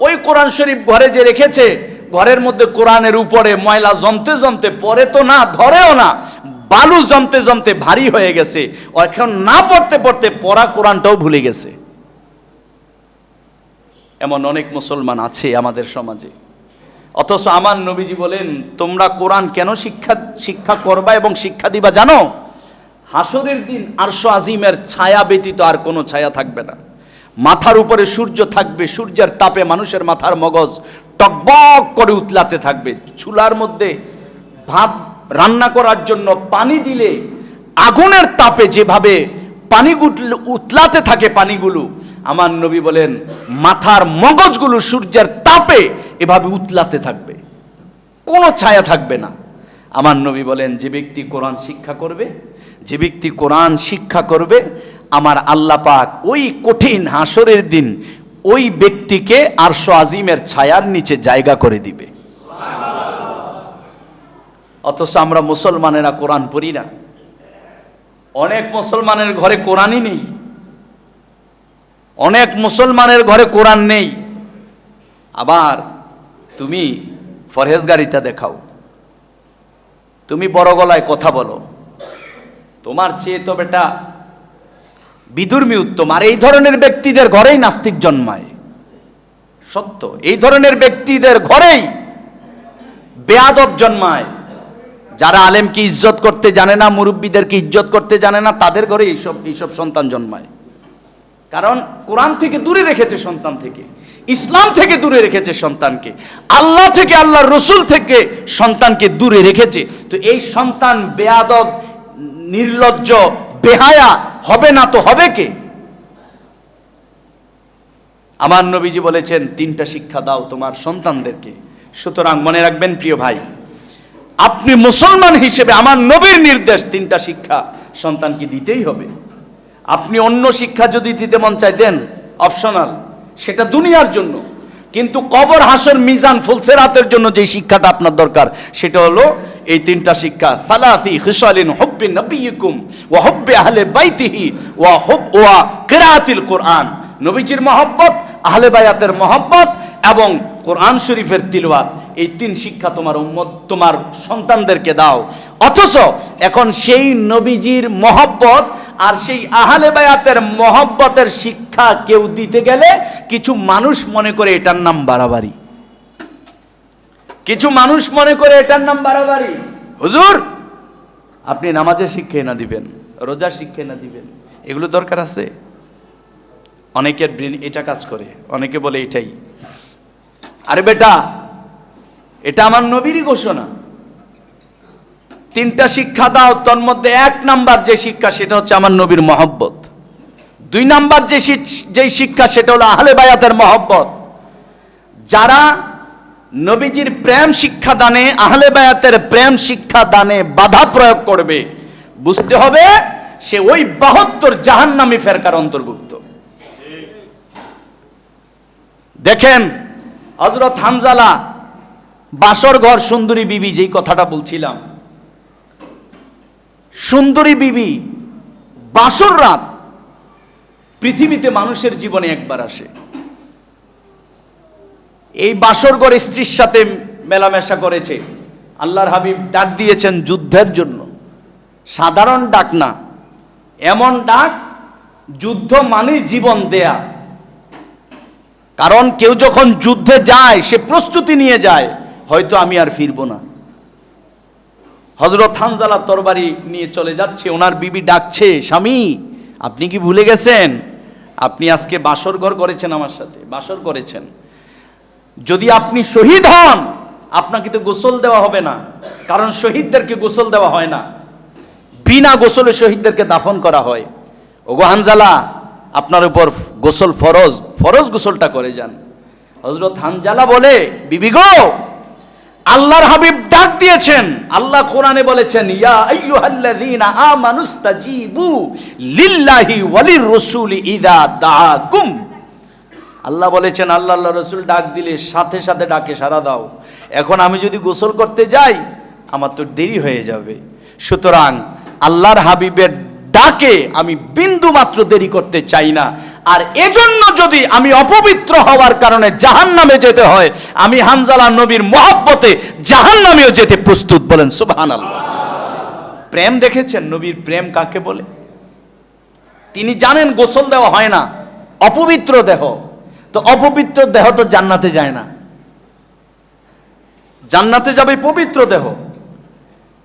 ওই কোরআন শরীফ ঘরে যে রেখেছে, ঘরের মধ্যে কোরআনের উপরে ময়লা জমতে জমতে, পরে তো না, ধরেও না, বালু জমতে জমতে ভারী হয়ে গেছে, এখন না পড়তে পড়তে পড়া কোরআনটাও ভুলে গেছে। এমন অনেক মুসলমান আছে আমাদের সমাজে। অথচ আমার নবীজি বলেন, তোমরা কোরআন কেন শিক্ষা করবা এবং শিক্ষা দিবা জানো? হাসরের দিন আরশ আজিমের ছায়া ব্যতীত আর কোনো ছায়া থাকবে না। মাথার উপরে সূর্য থাকবে, সূর্যের তাপে মানুষের মাথার মগজ টকবক করে উতলাতে থাকবে। চুলার মধ্যে ভাত রান্না করার জন্য পানি দিলে আগুনের তাপে যেভাবে পানিগুলো উতলাতে থাকে, পানিগুলো, আমার নবী বলেন মাথার মগজগুলো সূর্যের তাপে এভাবে উতলাতে থাকবে, কোনো ছায়া থাকবে না। আমার নবী বলেন, যে ব্যক্তি কোরআন শিক্ষা করবে, যে ব্যক্তি কোরআন শিক্ষা করবে, আমার আল্লাহ পাক ওই কঠিন হাসরের দিন ওই ব্যক্তিকে আরশ আজিমের ছায়ার নিচে জায়গা করে দিবে। অথচ আমরা মুসলমানেরা কোরআন পড়ি না। অনেক মুসলমানের ঘরে কোরআনই নেই, অনেক মুসলমানের ঘরে কোরআন নেই। আবার তুমি ফরহেজগারিতা দেখাও, তুমি বড় গলায় কথা বলো, তোমার চেয়ে তো বেটা বিধর্মী উত্তম। আর এই ধরনের ব্যক্তিদের ঘরেই নাস্তিক জন্মায়, সত্য। এই ধরনের ব্যক্তিদের ঘরেই বেয়াদব জন্মায়। যারা আলেমকে ইজ্জত করতে জানে না, মুরব্বীদেরকে ইজ্জত করতে জানে না, তাদের ঘরে এইসব সন্তান জন্মায়। কারণ কোরআন থেকে দূরে রেখেছে সন্তান থেকে, ইসলাম থেকে দূরে রেখেছে সন্তানকে, আল্লাহ থেকে, আল্লাহর রসুল থেকে সন্তানকে দূরে রেখেছে। তো এই সন্তান বেয়াদব, নির্লজ্জ, বেহায়া হবে না তো হবে কে? আমার নবীজি বলেছেন, তিনটা শিক্ষা দাও তোমার সন্তানদেরকে। সুতরাং মনে রাখবেন প্রিয় ভাই, আপনি মুসলমান হিসেবে আমার নবীর নির্দেশ, তিনটা শিক্ষা সন্তানকে দিতেই হবে। আপনি অন্য শিক্ষা যদি দিতে মন চাই দেন, অপশনাল, সেটা দুনিয়ার জন্য। কিন্তু কবর, হাসর, মিজান, ফুলসিরাতের জন্য যে শিক্ষাটা আপনার দরকার, সেটা হলো এই তিনটা শিক্ষা। সালাসি খিসালিন হুব্বি নবিয়িকুম ওয়া হুব্বি আহলে বাইতিহি ওয়া কিরাআতিল কোরআন। নবীজির মহব্বত, আহলে বায়াতের মহব্বত এবং কোরআন শরীফের তিলাওয়াত, এই তিন শিক্ষা তোমার উম্মত, তোমার সন্তানদেরকে দাও। অথচ এখন সেই নবীজির মহব্বত আর সেই আহলে বায়াতের মহব্বতের শিক্ষা কেউ দিতে গেলে কিছু মানুষ মনে করে এটার নাম বাড়াবাড়ি। কিছু মানুষ মনে করে এটার নাম বাড়াবাড়ি। হুজুর, আপনি নামাজের শিক্ষা না দিবেন, রোজার শিক্ষা না দিবেন, এগুলো দরকার আছে? অনেকের ব্রেন এটা কাজ করে, অনেকে বলে এটাই। আরে বেটা, এটা আমার নবীরই ঘোষণা, তিনটা শিক্ষা দাও। তোর মধ্যে এক নাম্বার যে শিক্ষা, সেটা হচ্ছে আমার নবীর মহব্বত। দুই নাম্বার যে শিক্ষা, সেটা হলো আহলে বায়াতের মহব্বত। যারা নবীজির প্রেম শিক্ষা দানে, আহলে বায়াতের প্রেম শিক্ষা দানে বাধা প্রয়োগ করবে, বুঝতে হবে সে ওই 72 জাহান্নামী ফেরকার অন্তর্ভুক্ত। দেখেন হযরত হানজালা, বাসর ঘর সুন্দরী বিবি, যেই কথাটা বলছিলাম, সুন্দরী বিবি, বাসর রাত পৃথিবীতে মানুষের জীবনে একবার আসে। এই বাসর ঘর স্ত্রীর সাথে মেলামেশা করেছে। আল্লাহর হাবিব ডাক দিয়েছেন যুদ্ধের জন্য। সাধারণ ডাক না, এমন ডাক, যুদ্ধ মানে জীবন দেয়া। কারণ কেউ যখন যুদ্ধে যায়, সে প্রস্তুতি নিয়ে যায়, হয়তো আমি আর ফিরবো না। হযরত হানজালা তরবারি নিয়ে চলে যাচ্ছে, ওনার বিবি ডাকছে, স্বামী আপনি কি ভুলে গেছেন? আপনি আজকে বাসর ঘর করেছেন, আমার সাথে বাসর করেছেন। যদি আপনি শহীদ হন, আপনাকে তো গোসল দেওয়া হবে না, কারণ শহীদদেরকে গোসল দেওয়া হয় না, বিনা গোসলে শহীদদেরকে দাফন করা হয়। ওগো হানজালা, আপনার উপর গোসল ফরজ, ফরজ গোসলটা করে যান। হযরত হানজালা বলে, বিবি গো, আল্লাহর হাবিব ডাক দিয়েছেন। আল্লাহ কোরআনে বলেছেন, ইয়া আইয়ুহাল্লাযীনা আমানুস্তাজিবু লিল্লাহি ওয়ালির রাসূলি ইযা দাআকুম। আল্লাহ বলেছেন, আল্লাহর রাসূল ডাক দিলে সাথে সাথে ডাকে সাড়া দাও। এখন আমি যদি গোসল করতে যাই আমার তো দেরি হয়ে যাবে, সুতরাং আল্লাহর হাবিবের ডাকে আমি বিন্দু মাত্র দেরি করতে চাই না। আর এজন্য যদি আমি অপবিত্র হওয়ার কারণে জাহান্নামে যেতে হয়, আমি হানজালা নবীর মহব্বতে জাহান্নামেও যেতে প্রস্তুত। বলেন সুবহানাল্লাহ। প্রেম দেখেছেন নবীর প্রেম কাকে বলে? তিনি জানেন গোসল দেওয়া হয় না, অপবিত্র দেহ। তো অপবিত্র দেহ তো জান্নাতে যায় না, জান্নাতে যাবে পবিত্র দেহ।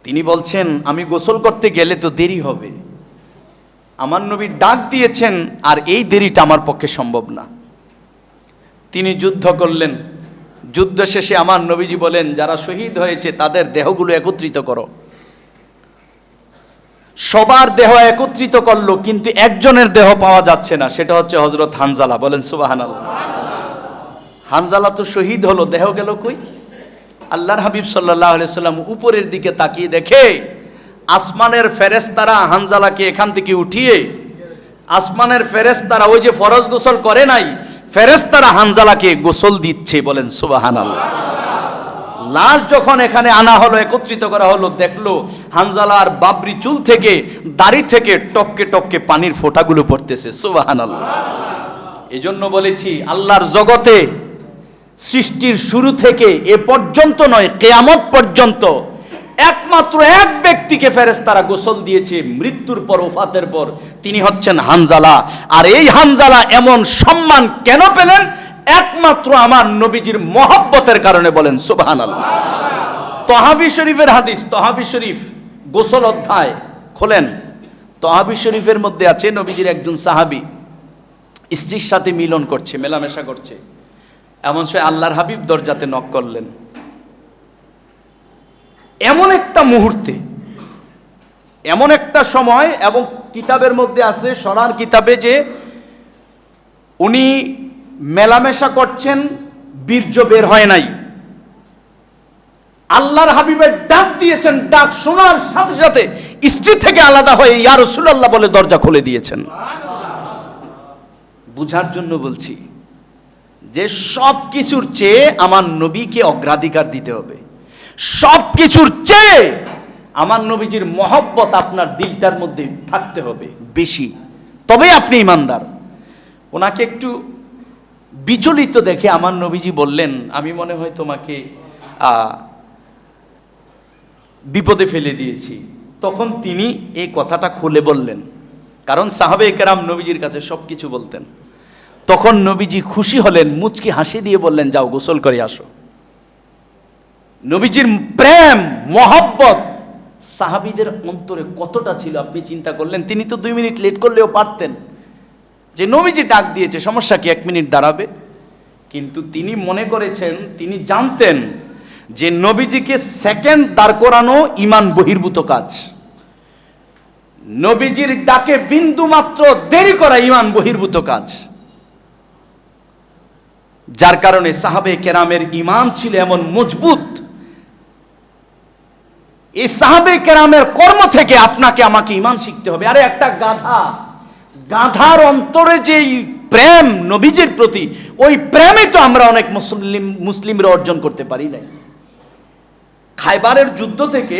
তিনি বলছেন, আমি গোসল করতে গেলে তো দেরি হবে। আমার নবী ডাক দিয়েছেন, আর এই দেরিটা আমার পক্ষে সম্ভব না। তিনি যুদ্ধ করলেন। যুদ্ধ শেষে আমার নবীজি বলেন, যারা শহীদ হয়েছে তাদের দেহগুলো একত্রিত করো। সবার দেহ একত্রিত করলো, কিন্তু একজনের দেহ পাওয়া যাচ্ছে না, সেটা হচ্ছে হযরত হানজালা। বলেন সুবহানাল্লাহ। হানজালা তো শহীদ হলো, দেহ গেল কই? আল্লাহর হাবিব সাল্লাল্লাহু আলাইহি সাল্লাম উপরের দিকে তাকিয়ে দেখে আসমানের ফেরেশতারা হানজালাকে এখান থেকে উঠিয়ে, আসমানের ফেরেশতারা ওই যে ফরজ গোসল করে নাই, ফেরেশতারা হানজালাকে গোসল দিচ্ছে। বলেন সুবহানাল্লাহ। লাশ যখন এখানে আনা হলো, একত্রিত করা হলো, দেখলো হানজালার বাবরি চুল থেকে, দাড়ি থেকে টপকে টপকে পানির ফোঁটাগুলো পড়তেছে। সুবহানাল্লাহ। এজন্য বলেছি, আল্লাহর জগতে সৃষ্টির শুরু থেকে এ পর্যন্ত নয়, কিয়ামত পর্যন্ত একমাত্র এক ব্যক্তিকে ফেরেশতারা গোসল দিয়েছে মৃত্যুর পর, ওফাতের পর, তিনি হচ্ছেন হানজালা। আর এই হানজালা এমন সম্মান কেন পেলেন? একমাত্র আমার নবীজির মহব্বতের কারণে। বলেন সুবহানাল্লাহ। তহাবি শরীফের হাদিস, তহাবি শরীফ গোসল অধ্যায় খোলেন, তহাবি শরীফের মধ্যে আছে, নবীজির একজন সাহাবী স্ত্রীর সাথে মিলন করছে, মেলামেশা করছে। এমন সময় আল্লাহর হাবিব দরজাতে নক করলেন। এমন একটা মুহূর্তে, এমন একটা সময়, এবং কিতাবের মধ্যে আছে, সরার কিতাবে, যে উনি মেলামেশা করছেন, বীর্য বের হয় নাই। আল্লাহর হাবিবের ডাক দিয়েছেন, ডাক শোনার সাথে সাথে স্ত্রী থেকে আলাদা হয়ে ইয়া রাসূলুল্লাহ বলে দরজা খুলে দিয়েছেন। বুঝার জন্য বলছি যে সব কিছুর চেয়ে আমার নবীকে অগ্রাধিকার দিতে হবে। সব কিছুর চেয়ে আমার নবীজির মহব্বত আপনার দিলটার মধ্যে থাকতে হবে বেশি, তবে আপনি ইমানদার। ওনাকে একটু বিচলিত দেখে আমার নবীজি বললেন, আমি মনে হয় তোমাকে বিপদে ফেলে দিয়েছি। তখন তিনি এই কথাটা খুলে বললেন, কারণ সাহাবে কেরাম নবীজির কাছে সব কিছু বলতেন। তখন নবীজি খুশি হলেন, মুচকি হাসি দিয়ে বললেন, যাও গোসল করে আসো। নবীজির প্রেম, মহব্বত সাহাবীদের অন্তরে কতটা ছিল আপনি চিন্তা করলেন। তিনি তো 2 মিনিট লেট করলেও পারতেন, যে নবীজি ডাক দিয়েছে, সমস্যা কি, 1 মিনিট দাঁড়াবে। কিন্তু তিনি মনে করেছেন, তিনি জানতেন যে নবীজিকে সেকেন্ড দাঁড় করানো ঈমান বহির্ভূত কাজ। নবীজির ডাকে বিন্দু মাত্র দেরি করা ঈমান বহির্ভূত কাজ। যার কারণে সাহাবে কেরামের ঈমান ছিল এমন মজবুত। এই সাহাবে কেরামের কর্ম থেকে আপনাকে আমাকে ঈমান শিখতে হবে। আরে একটা গাধার অন্তরে যে প্রেম নবীজির প্রতি, ওই প্রেমে তো আমরা অনেক মুসলিমরা অর্জন করতে পারি নাই। খায়বারের যুদ্ধ থেকে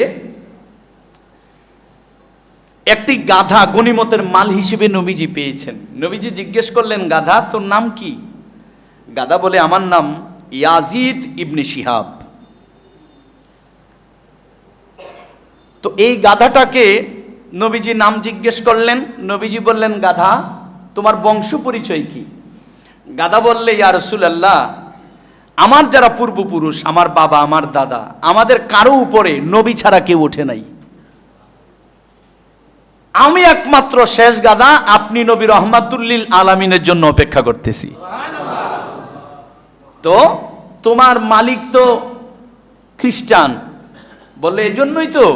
একটি গাধা গনিমতের মাল হিসেবে নবীজি পেয়েছেন। নবীজি জিজ্ঞেস করলেন, গাধা তোর নাম কি? গাধা বলে, আমার নাম ইয়াজিদ ইবনে শিহাব। তো এই গাধাটাকে নবীজি নাম জিজ্ঞেস করলেন। নবীজি বললেন, গাধা তোমার বংশ পরিচয় কি? গাধা বললে, ইয়া রাসূলুল্লাহ, আমার যারা পূর্বপুরুষ, আমার বাবা, আমার দাদা, আমাদের কারো উপরে নবী ছাড়া কেউ ওঠে নাই। আমি একমাত্র শেষ গাধা, আপনি নবী রহমাতুল লিল আলামিনের জন্য অপেক্ষা করতেছি। তো তোমার মালিক তো খ্রিস্টান। বললে, এজন্যই তো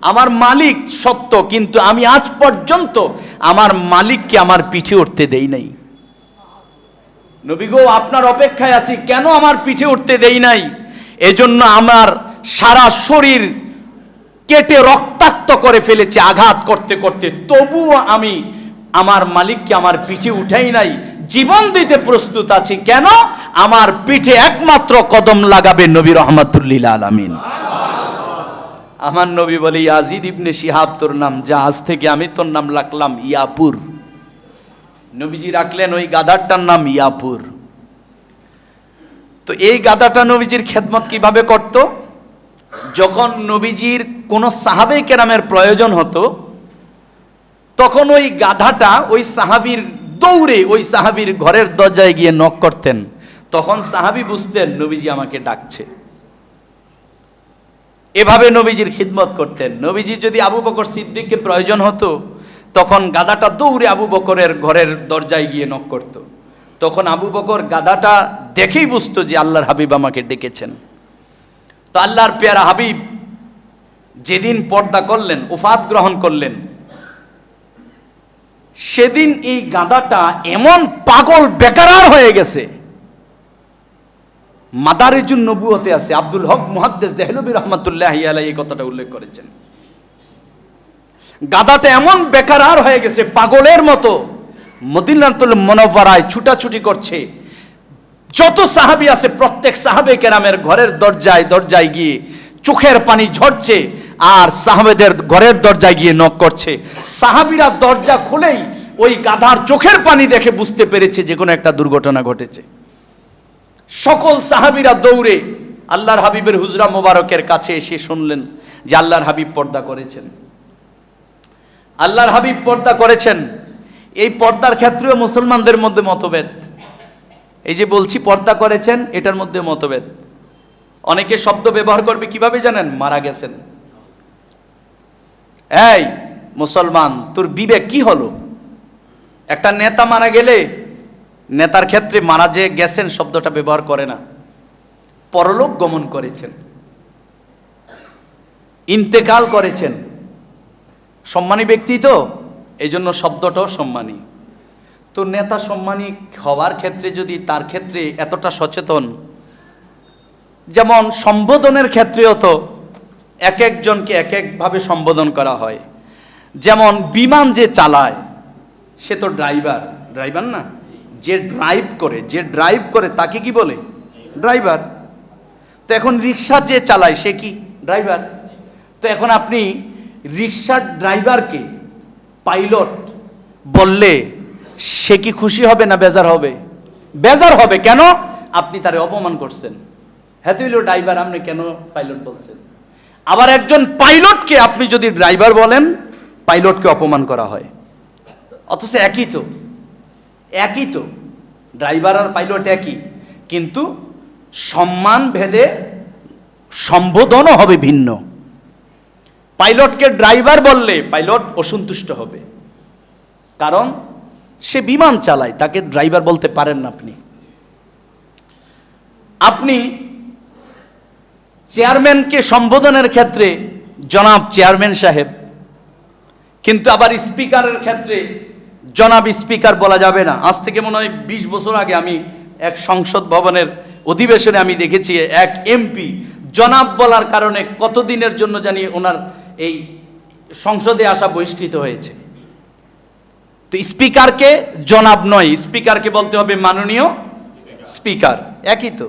আমার মালিক সত্য, কিন্তু আমি আজ পর্যন্ত আমার মালিককে আমার পিঠে উঠতে দেই নাই। নবী গো আপনার অপেক্ষায় আছি, কেন আমার পিঠে উঠতে দেই নাই? এজন্য আমার সারা শরীর কেটে রক্তাক্ত করে ফেলেছে আঘাত করতে করতে, তবুও আমি আমার মালিককে আমার পিঠে উঠাই নাই, জীবন দিতে প্রস্তুত আছি। কেন? আমার পিঠে একমাত্র কদম লাগাবে নবী রহমাতুল্লিল আলামিন। আমার নবী বলে, ইয়াজিদ ইবনে শিহাব তোর নাম, যা আজ থেকে আমি তোর নাম রাখলাম ইয়াপুর। নবীজি রাখলেন ওই গাধাটার নাম ইয়াপুর। তো এই গাধাটা নবীজির খেদমত কিভাবে করত? যখন নবীজির কোন সাহাবে কেরামের প্রয়োজন হতো, তখন ওই গাধাটা ওই সাহাবীর দৌড়ে ওই সাহাবীর ঘরের দরজায় গিয়ে নক করতেন। তখন সাহাবী বুঝতেন নবীজি আমাকে ডাকছে। এভাবে নবীজির খিদমত করতেন। নবীজি যদি আবু বকর সিদ্দিককে প্রয়োজন হতো, তখন গাধাটা দৌড়ে আবু বকরের ঘরের দরজায় গিয়ে নক করত। তখন আবু বকর গাধাটা দেখেই বুঝতো যে আল্লাহর হাবিব আমাকে ডেকেছেন। তো আল্লাহর পেয়ারা হাবিব যেদিন পর্দা করলেন, উফাত গ্রহণ করলেন, সেদিন এই গাধাটা এমন পাগল বেকারার হয়ে গেছে। মাদারিজুন নবুয়তে আছে, আব্দুল হক মুহাদ্দিস দেহলভী রাহমাতুল্লাহি আলাইহি এই কথাটা উল্লেখ করেছেন। গাধাটা এমন বেকারার হয়ে গেছে, পাগলের মতো মদিনাতুল মুনাওয়ারায় ছুটাছুটি করছে। যত সাহাবী আছে প্রত্যেক সাহাবে কেরামের ঘরের দরজায় দরজায় গিয়ে চোখের পানি ঝরছে, আর সাহাবেদের ঘরের দরজায় গিয়ে নক করছে। সাহাবীরা দরজা খুলেই ওই গাধার চোখের পানি দেখে বুঝতে পেরেছে যে কোনো একটা দুর্ঘটনা ঘটেছে। সকল সাহাবীরা দৌড়ে আল্লাহর হাবিবের হুজরা মোবারকের কাছে এসে শুনলেন যে আল্লাহর হাবিব পর্দা করেছেন। আল্লাহর হাবিব পর্দা করেছেন। এই পর্দার ক্ষেত্রেও মুসলমানদের মধ্যে মতভেদ। এই যে বলছি পর্দা করেছেন, এটার মধ্যে মতভেদ। অনেকে শব্দ ব্যবহার করবে কিভাবে জানেন? মারা গেছেন। এই মুসলমান, তোর বিবেক কি হলো? একটা নেতা মারা গেলে নেতার ক্ষেত্রে মারা যে গেছেন শব্দটা ব্যবহার করে না, পরলোক গমন করেছেন, ইন্তেকাল করেছেন, সম্মানী ব্যক্তি তো, এই জন্য শব্দটাও সম্মানী। তো নেতা সম্মানী হওয়ার ক্ষেত্রে যদি তার ক্ষেত্রে এতটা সচেতন, যেমন সম্বোধনের ক্ষেত্রেও তো এক একজনকে এক একভাবে সম্বোধন করা হয়। যেমন বিমান যে চালায় সে তো ড্রাইভার, ড্রাইভার না, যে ড্রাইভ করে তাকে কি বলে? ড্রাইভার। তো এখন রিক্সা যে চালায় সে কি? ড্রাইভার। তো এখন আপনি রিক্সার ড্রাইভারকে পাইলট বললে সে কি খুশি হবে না বেজার হবে? বেজার হবে। কেন? আপনি তারে অপমান করছেন। হ্যাঁ তুই ড্রাইভার, আপনি কেন পাইলট বলছেন? আবার একজন পাইলটকে আপনি যদি ড্রাইভার বলেন, পাইলটকে অপমান করা হয়। অথচ একই তো ড্রাইভার আর পাইলট একই, কিন্তু সম্মান ভেদে সম্বোধনও হবে ভিন্ন। পাইলটকে ড্রাইভার বললে পাইলট অসন্তুষ্ট হবে, কারণ সে বিমান চালায়, তাকে ড্রাইভার বলতে পারেন না আপনি চেয়ারম্যানকে সম্বোধনের ক্ষেত্রে জনাব চেয়ারম্যান সাহেব, কিন্তু আবার স্পিকারের ক্ষেত্রে জনাব স্পিকার বলা যাবে না। আজ থেকে মনে হয় 20 বছর আগে আমি এক সংসদ ভবনের অধিবেশনে আমি দেখেছি এক এমপি জনাব বলার কারণে কতদিনের জন্য জানি ওনার এই সংসদে আসা বহিষ্কৃত হয়েছে। তো স্পিকারকে জনাব নয়, স্পিকারকে বলতে হবে মাননীয় স্পিকার, একই তো।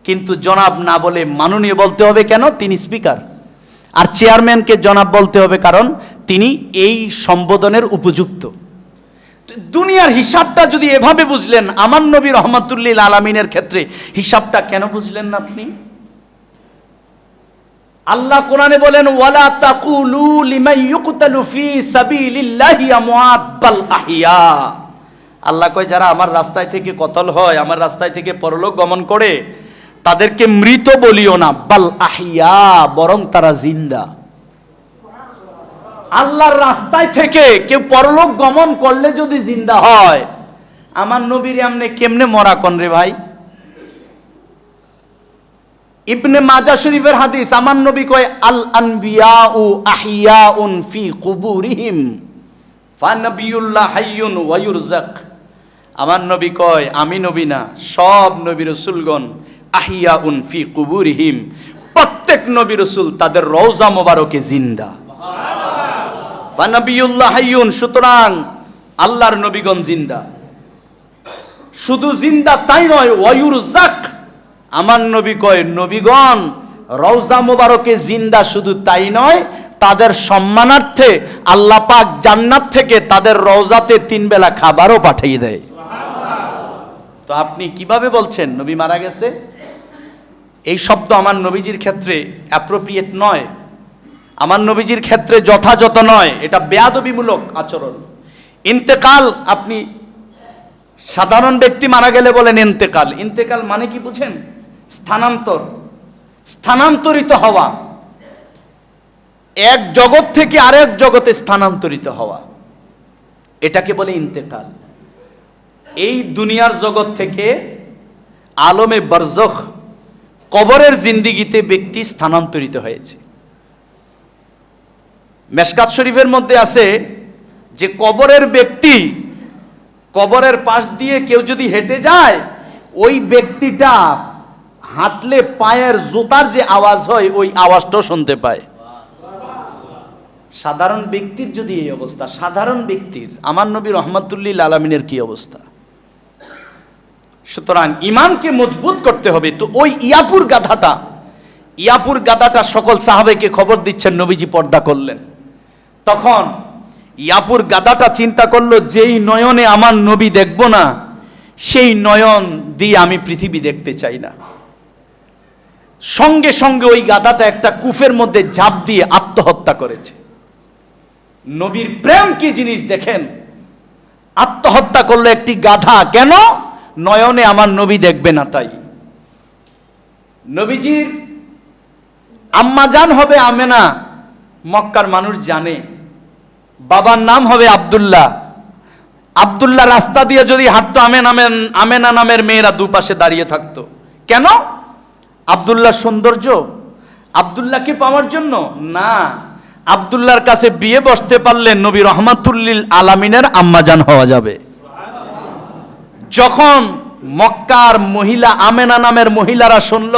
কিন্তু জনাব না বলে মাননীয় বলতে হবে কেন? তিনি স্পিকার। আর চেয়ারম্যানকে জনাব বলতে হবে কারণ তিনি এই সম্বোধনের উপযুক্ত। দুনিয়ার হিসাবটা যদি এভাবে বুঝলেন, আমার নবী রহমাতুল্লিল আলামিনের ক্ষেত্রে হিসাবটা কেন বুঝলেন না আপনি? আল্লাহ কোরআনে বলেন, ওয়ালা তাকুলু লিমান ইউকতালু ফি সাবিলিল্লাহি আমওয়াত বাল আহইয়া। আল্লাহ কয় যারা আমার রাস্তায় থেকে কতল হয়, আমার রাস্তায় থেকে পরলোক গমন করে, তাদেরকে মৃত বলিও না, বাল আহইয়া, বরং তারা জিন্দা। আল্লাহর রাস্তায় থেকে কেউ পরলোক গমন করলে যদি জিন্দা হয়, আমার নবীর আমনে কেমনে মরা কোন রে ভাই? ইবনে মাজাহ শরীফের হাদিস, আমার নবী কয় আল আনবিয়াউ আহিয়াউন ফি কুবুরিহিম ফানাবিয়ুল্লাহ হাইয়ুন ওয়া ইউরযাক। আমার নবী কয় আমি নবী না, সব নবী রাসূলগণ আহিয়াউন ফি কুবুরিহিম, প্রত্যেক নবী রাসূল তাদের রওজা মোবারকে জিন্দা। ফানাবিয়ুল্লাহ হাইয়ুন, সুতরাং আল্লাহর নবীগণ জিন্দা। শুধু জিন্দা তাই নয়, ওয়ায়ুরজাক, আমার নবী কয় নবীগণ রওজা মোবারকে জিন্দা, শুধু তাই নয়, তাদের সম্মানার্থে আল্লাহ পাক জান্নাত থেকে তাদের রওজাতে 3 বেলা খাবারও পাঠিয়ে দেয়। তো আপনি কিভাবে বলছেন নবী মারা গেছে? এই শব্দ আমার নবীজির ক্ষেত্রে অ্যাপ্রোপ্রিয়েট নয়, আমার নবীজির ক্ষেত্রে যথাযথ নয়, এটা বেয়াদবিমূলক আচরণ। ইন্তেকাল, আপনি সাধারণ ব্যক্তি মারা গেলে বলেন ইন্তেকাল। ইন্তেকাল মানে কি বুঝেন? স্থানান্তর, স্থানান্তরিত হওয়া, এক জগৎ থেকে আরেক জগতে স্থানান্তরিত হওয়া, এটাকে বলে ইন্তেকাল। এই দুনিয়ার জগৎ থেকে আলমে বরজখ, কবরের জিন্দিগিতে ব্যক্তি স্থানান্তরিত হয়েছে। মেশকাত শরীফের মধ্যে আছে যে কবরের ব্যক্তি, কবরের পাশ দিয়ে কেউ যদি হেঁটে যায়, ওই ব্যক্তিটা হাঁটলে পায়ের জুতার যে আওয়াজ হয় ওই আওয়াজটাও শুনতে পায়। সাধারণ ব্যক্তির যদি এই অবস্থা, সাধারণ ব্যক্তির, আমার নবী রহমাতুল্লিল আলামিনের কি অবস্থা? সুতরাং ঈমানকে মজবুত করতে হবে। তো ওই ইয়াপুর গাধাটা সকল সাহাবাকে খবর দিচ্ছেন নবীজি পর্দা করলেন। তখন ইয়াপুর গাধাটা চিন্তা করলো, যেই নয়নে আমার নবী দেখব না, সেই নয়ন দিয়ে আমি পৃথিবী দেখতে চাই না। সঙ্গে সঙ্গে ওই গাধাটা একটা কূপের মধ্যে ঝাঁপ দিয়ে আত্মহত্যা করেছে। নবীর প্রেম কি জিনিস দেখেন, আত্মহত্যা করলো একটি গাধা। কেন? নয়নে আমার নবী দেখবে না তাই। নবীজির আম্মাজান হবে আমেনা, মক্কার মানুষ জানে। বাবার নাম হবে আব্দুল্লাহ। আব্দুল্লাহ রাস্তা দিয়ে যদি হাঁটতো, আমেনা নামের মেয়েরা দুপাশে দাঁড়িয়ে থাকতো। কেন? আব্দুল্লাহ সৌন্দর্য, আব্দুল্লাহকে পাওয়ার জন্য না, আব্দুল্লাহর কাছে বিয়ে বসতে পারলে নবী রহমাতুল্লিল আলামিনের আম্মাজান হওয়া যাবে। যখন মক্কার মহিলা আমেনা নামের মহিলারা শুনল,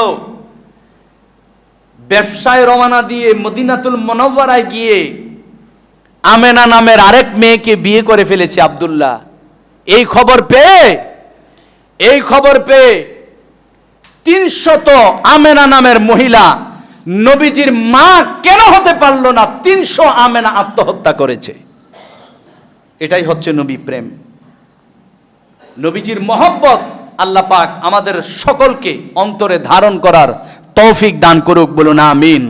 ব্যবসায় রওনা দিয়ে মদিনাতুল মুনাওয়ারায় গিয়ে আমেনা নামের আরেক মেয়েকে বিয়ে করে ফেলেছে আব্দুল্লাহ, এই খবর পেয়ে 300 আমেনা নামের মহিলা নবীজির মা কেন হতে পারলো না, 300 আমেনা আত্মহত্যা করেছে। এটাই হচ্ছে নবী প্রেম, নবীজির মহব্বত। আল্লাহ পাক আমাদের সকলকে অন্তরে ধারণ করার তৌফিক দান করুক, বলুন আমিন।